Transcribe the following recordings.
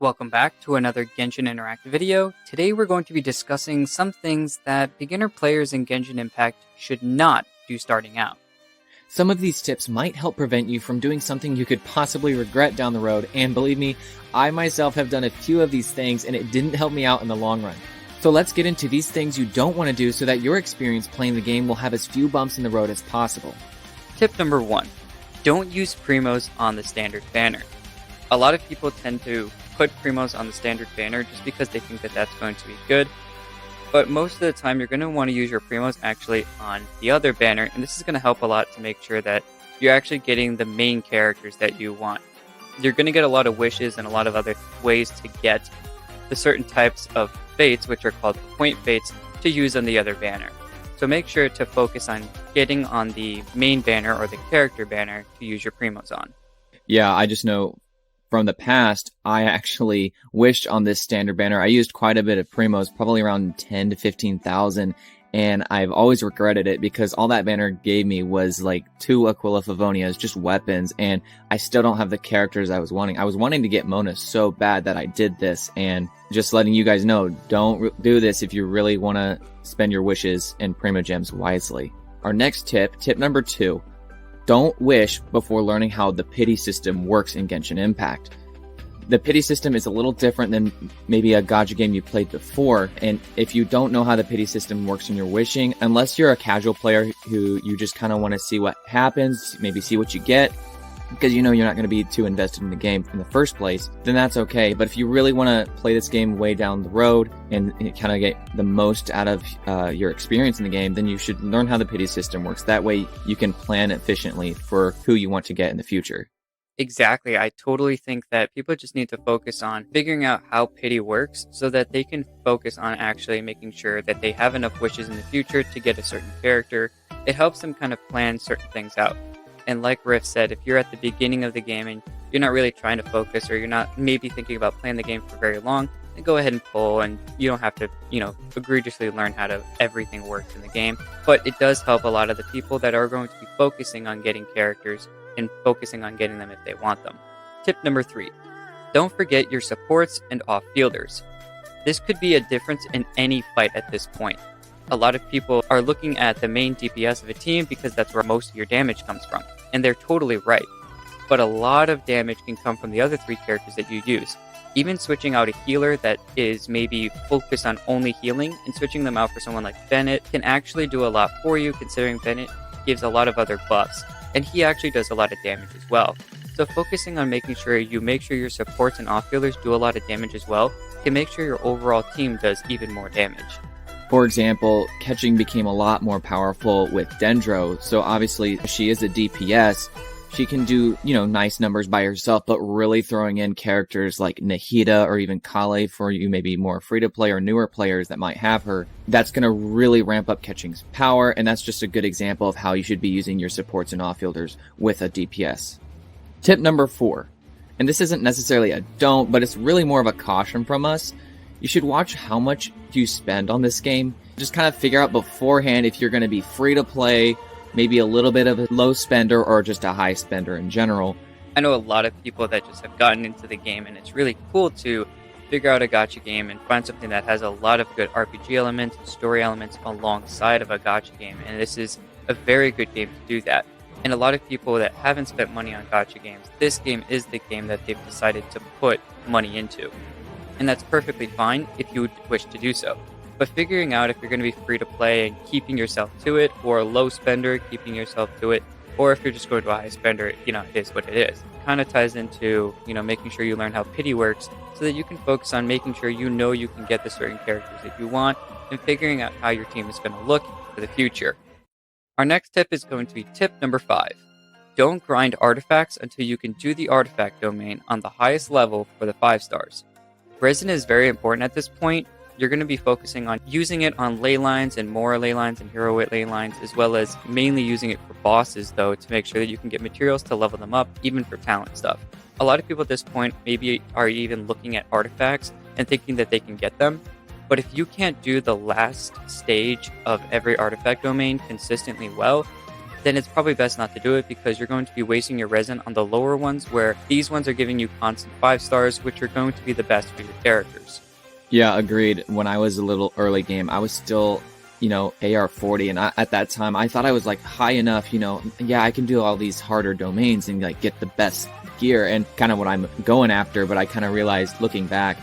Welcome back to another Genshin Interactive video. Today we're going to be discussing some things that beginner players in Genshin Impact should not do starting out. Some of these tips might help prevent you from doing something you could possibly regret down the road, and believe me, I myself have done a few of these things and it didn't help me out in the long run. So let's get into these things you don't want to do so that your experience playing the game will have as few bumps in the road as possible. Tip number 1. Don't use primos on the standard banner. A lot of people tend to put primos on the standard banner just because they think that that's going to be good. But most of the time, you're going to want to use your primos actually on the other banner, and this is going to help a lot to make sure that you're actually getting the main characters that you want. You're going to get a lot of wishes and a lot of other ways to get the certain types of fates, which are called point fates, to use on the other banner. So make sure to focus on getting on the main banner or the character banner to use your primos on. Yeah, I just know from the past, I actually wished on this standard banner. I used quite a bit of primos, probably around 10 to 15,000, and I've always regretted it because all that banner gave me was like 2 Aquila Favonias, just weapons, and I still don't have the characters I was wanting. I was wanting to get Mona so bad that I did this, and just letting you guys know, don't do this if you really want to spend your wishes and Primogems wisely. Our next tip number 2. Don't wish before learning how the pity system works in Genshin Impact. The pity system is a little different than maybe a gacha game you played before, and if you don't know how the pity system works in your wishing, unless you're a casual player who you just kind of want to see what happens, maybe see what you get, because you know you're not going to be too invested in the game in the first place, then that's okay. But if you really want to play this game way down the road and kind of get the most out of your experience in the game, then you should learn how the pity system works. That way you can plan efficiently for who you want to get in the future. Exactly. I totally think that people just need to focus on figuring out how pity works so that they can focus on actually making sure that they have enough wishes in the future to get a certain character. It helps them kind of plan certain things out. And like Riff said, if you're at the beginning of the game and you're not really trying to focus, or you're not maybe thinking about playing the game for very long, then go ahead and pull, and you don't have to, egregiously learn how to everything works in the game. But it does help a lot of the people that are going to be focusing on getting characters and focusing on getting them if they want them. Tip number 3. Don't forget your supports and off-fielders. This could be a difference in any fight at this point. A lot of people are looking at the main DPS of a team because that's where most of your damage comes from. And they're totally right. But a lot of damage can come from the other 3 characters that you use. Even switching out a healer that is maybe focused on only healing and switching them out for someone like Bennett can actually do a lot for you, considering Bennett gives a lot of other buffs. And he actually does a lot of damage as well. So focusing on making sure you make sure your supports and off-healers do a lot of damage as well can make sure your overall team does even more damage. For example, catching became a lot more powerful with Dendro, so obviously she is a DPS. She can do, nice numbers by herself, but really throwing in characters like Nahida or even Kale for you maybe more free-to-play or newer players that might have her, that's going to really ramp up catching's power, and that's just a good example of how you should be using your supports and off-fielders with a DPS. Tip number 4, and this isn't necessarily a don't, but it's really more of a caution from us. You should watch how much you spend on this game. Just kind of figure out beforehand if you're going to be free to play, maybe a little bit of a low spender or just a high spender in general. I know a lot of people that just have gotten into the game, and it's really cool to figure out a gacha game and find something that has a lot of good RPG elements and story elements alongside of a gacha game. And this is a very good game to do that. And a lot of people that haven't spent money on gacha games, this game is the game that they've decided to put money into. And that's perfectly fine if you wish to do so. But figuring out if you're going to be free to play and keeping yourself to it, or a low spender, keeping yourself to it, or if you're just going to a high spender, it is what it is. It kind of ties into, making sure you learn how pity works so that you can focus on making sure you can get the certain characters that you want and figuring out how your team is going to look for the future. Our next tip is going to be tip number 5. Don't grind artifacts until you can do the artifact domain on the highest level for the 5 stars. Resin is very important at this point. You're going to be focusing on using it on ley lines and Mora ley lines and hero wit ley lines, as well as mainly using it for bosses, though, to make sure that you can get materials to level them up, even for talent stuff. A lot of people at this point maybe are even looking at artifacts and thinking that they can get them, but if you can't do the last stage of every artifact domain consistently well, then it's probably best not to do it because you're going to be wasting your resin on the lower ones where these ones are giving you constant 5 stars, which are going to be the best for your characters. Yeah, agreed. When I was a little early game, I was still, AR 40, and at that time I thought I was like high enough, yeah, I can do all these harder domains and like get the best gear and kind of what I'm going after. But I kind of realized looking back,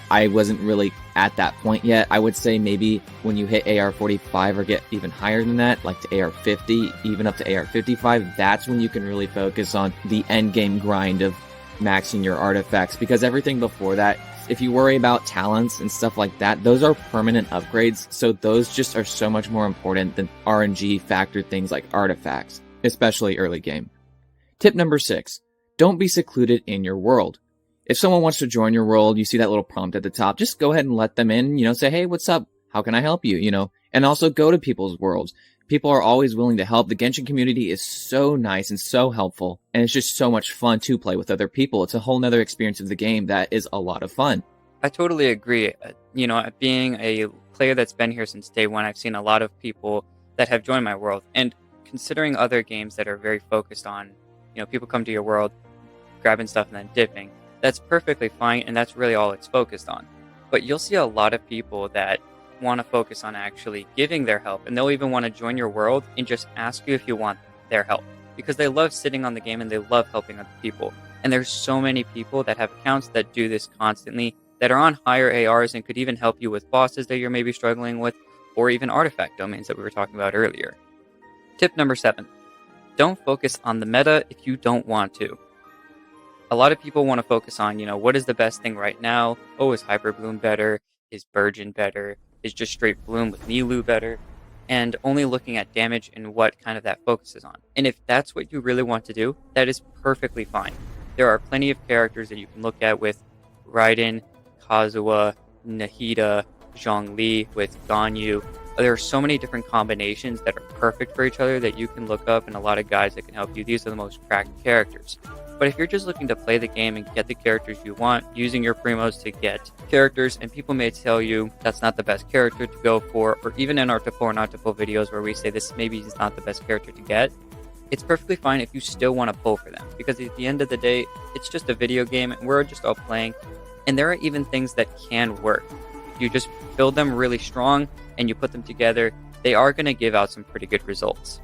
I wasn't really at that point yet. I would say maybe when you hit AR 45 or get even higher than that, like to AR 50, even up to AR 55, that's when you can really focus on the end game grind of maxing your artifacts, because everything before that, if you worry about talents and stuff like that, those are permanent upgrades. So those just are so much more important than RNG factor things like artifacts, especially early game. Tip number 6, don't be secluded in your world. If someone wants to join your world, you see that little prompt at the top, just go ahead and let them in, say, hey, what's up? How can I help you? And also go to people's worlds. People are always willing to help. The Genshin community is so nice and so helpful, and it's just so much fun to play with other people. It's a whole nother experience of the game that is a lot of fun. I totally agree. Being a player that's been here since day one, I've seen a lot of people that have joined my world. And considering other games that are very focused on, people come to your world, grabbing stuff and then dipping, that's perfectly fine, and that's really all it's focused on. But you'll see a lot of people that want to focus on actually giving their help, and they'll even want to join your world and just ask you if you want their help, because they love sitting on the game and they love helping other people. And there's so many people that have accounts that do this constantly, that are on higher ARs and could even help you with bosses that you're maybe struggling with, or even artifact domains that we were talking about earlier. Tip number 7, don't focus on the meta if you don't want to. A lot of people want to focus on, what is the best thing right now? Oh, is Hyper Bloom better? Is Burgeon better? Is just straight Bloom with Nilou better? And only looking at damage and what kind of that focuses on. And if that's what you really want to do, that is perfectly fine. There are plenty of characters that you can look at with Raiden, Kazuha, Nahida, Zhongli, with Ganyu. There are so many different combinations that are perfect for each other that you can look up, and a lot of guides that can help you. These are the most cracked characters. But if you're just looking to play the game and get the characters you want, using your primos to get characters, and people may tell you that's not the best character to go for, or even in our to pull or not to pull videos where we say this maybe is not the best character to get, it's perfectly fine if you still want to pull for them. Because at the end of the day, it's just a video game and we're just all playing. And there are even things that can work. If you just build them really strong and you put them together, they are going to give out some pretty good results.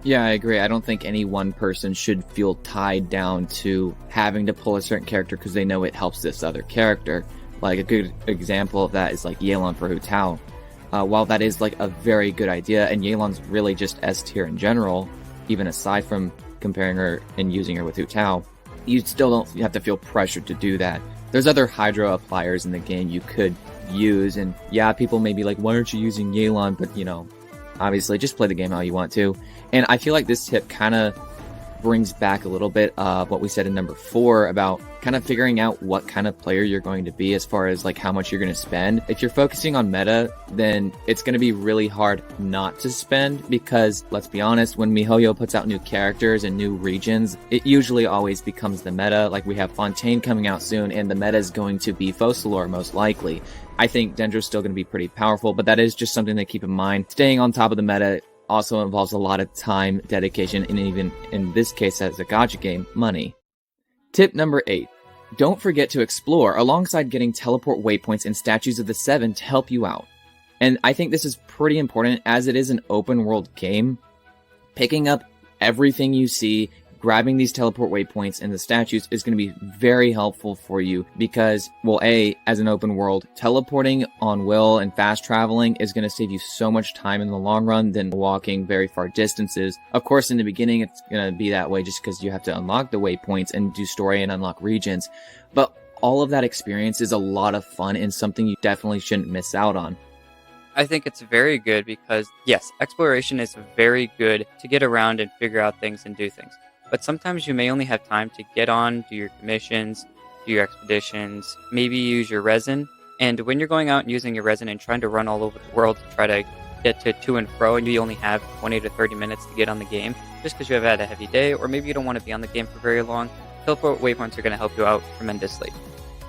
Yeah, I agree. I don't think any one person should feel tied down to having to pull a certain character because they know it helps this other character. Like a good example of that is like Yelan for Hu Tao. While that is like a very good idea, and Yelan's really just S tier in general, even aside from comparing her and using her with Hu Tao, you still don't have to feel pressured to do that. There's other Hydro appliers in the game you could use, and yeah, people may be like, why aren't you using Yelan? But obviously just play the game how you want to. And I feel like this tip kind of brings back a little bit of what we said in number 4 about kind of figuring out what kind of player you're going to be as far as like how much you're going to spend. If you're focusing on meta, then it's going to be really hard not to spend, because let's be honest, when MiHoYo puts out new characters and new regions, it usually always becomes the meta. Like we have Fontaine coming out soon, and the meta is going to be Focalor most likely. I think Dendro's still going to be pretty powerful, but that is just something to keep in mind. Staying on top of the meta also involves a lot of time, dedication, and even in this case as a gacha game, money. Tip number 8. Don't forget to explore alongside getting teleport waypoints and statues of the 7 to help you out. And I think this is pretty important as it is an open world game. Picking up everything you see, grabbing these teleport waypoints and the statues is going to be very helpful for you because, well, as an open world, teleporting on will and fast traveling is going to save you so much time in the long run than walking very far distances. Of course, in the beginning, it's going to be that way just because you have to unlock the waypoints and do story and unlock regions. But all of that experience is a lot of fun and something you definitely shouldn't miss out on. I think it's very good because, yes, exploration is very good to get around and figure out things and do things. But sometimes you may only have time to get on, do your commissions, do your expeditions, maybe use your resin. And when you're going out and using your resin and trying to run all over the world to try to get to and fro, and you only have 20 to 30 minutes to get on the game, just because you have had a heavy day, or maybe you don't want to be on the game for very long, teleport waypoints are going to help you out tremendously.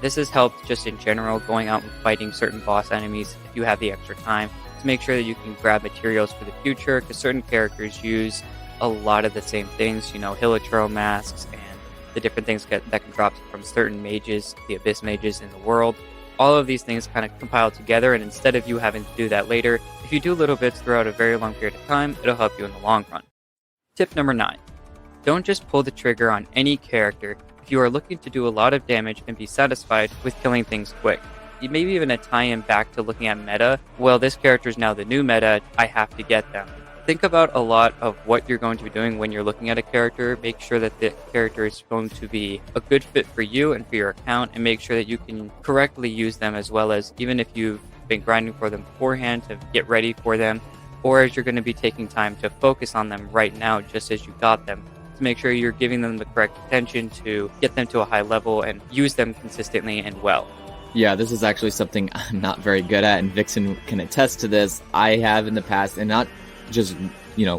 This has helped just in general, going out and fighting certain boss enemies if you have the extra time, to make sure that you can grab materials for the future, because certain characters use a lot of the same things, Hilichurl masks and the different things that can drop from certain mages, the Abyss mages in the world. All of these things kind of compile together, and instead of you having to do that later, if you do little bits throughout a very long period of time, it'll help you in the long run. Tip number 9. Don't just pull the trigger on any character if you are looking to do a lot of damage and be satisfied with killing things quick. Maybe even a tie-in back to looking at meta. Well, this character is now the new meta, I have to get them. Think about a lot of what you're going to be doing when you're looking at a character. Make sure that the character is going to be a good fit for you and for your account, and make sure that you can correctly use them, as well as even if you've been grinding for them beforehand to get ready for them, or as you're going to be taking time to focus on them right now just as you got them, to make sure you're giving them the correct attention to get them to a high level and use them consistently and well. Yeah, this is actually something I'm not very good at, and Vixen can attest to this. I have in the past, and not just,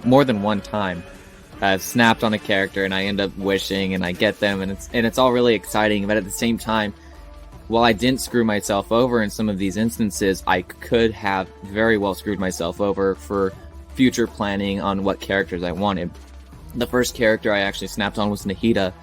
more than one time, I've snapped on a character and I end up wishing and I get them, and it's all really exciting, but at the same time, while I didn't screw myself over in some of these instances, I could have very well screwed myself over for future planning on what characters I wanted. The first character I actually snapped on was Nahida,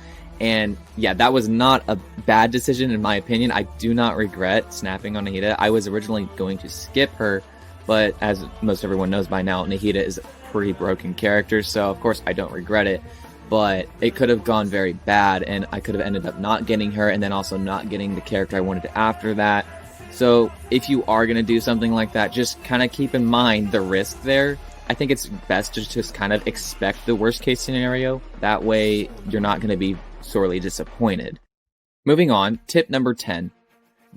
and yeah, that was not a bad decision in my opinion. I do not regret snapping on Nahida. I was originally going to skip her, but as most everyone knows by now, Nahida is a pretty broken character, so of course I don't regret it. But it could have gone very bad, and I could have ended up not getting her, and then also not getting the character I wanted after that. So if you are going to do something like that, just kind of keep in mind the risk there. I think it's best to just kind of expect the worst case scenario. That way you're not going to be sorely disappointed. Moving on, tip number 10.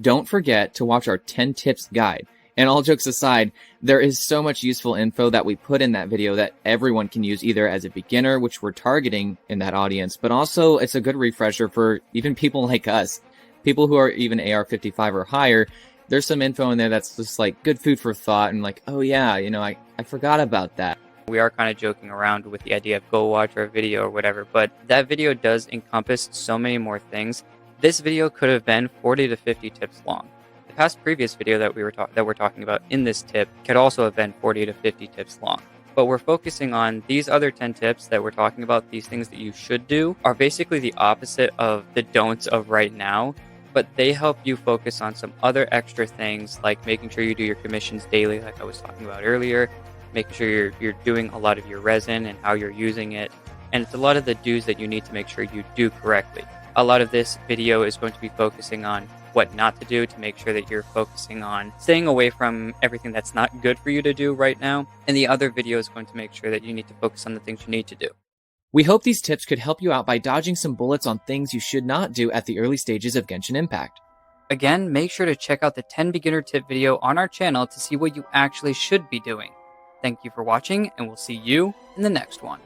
Don't forget to watch our 10 tips guide. And all jokes aside, there is so much useful info that we put in that video that everyone can use, either as a beginner, which we're targeting in that audience, but also it's a good refresher for even people like us, people who are even AR55 or higher. There's some info in there that's just like good food for thought, and like, oh yeah, I forgot about that. We are kind of joking around with the idea of go watch our video or whatever, but that video does encompass so many more things. This video could have been 40 to 50 tips long. The past previous video that we're talking about in this tip could also have been 40 to 50 tips long. But we're focusing on these other 10 tips that we're talking about. These things that you should do are basically the opposite of the don'ts of right now, but they help you focus on some other extra things, like making sure you do your commissions daily, like I was talking about earlier, making sure you're doing a lot of your resin and how you're using it. And it's a lot of the do's that you need to make sure you do correctly. A lot of this video is going to be focusing on what not to do to make sure that you're focusing on staying away from everything that's not good for you to do right now. And the other video is going to make sure that you need to focus on the things you need to do. We hope these tips could help you out by dodging some bullets on things you should not do at the early stages of Genshin Impact. Again, make sure to check out the 10 beginner tip video on our channel to see what you actually should be doing. Thank you for watching, and we'll see you in the next one.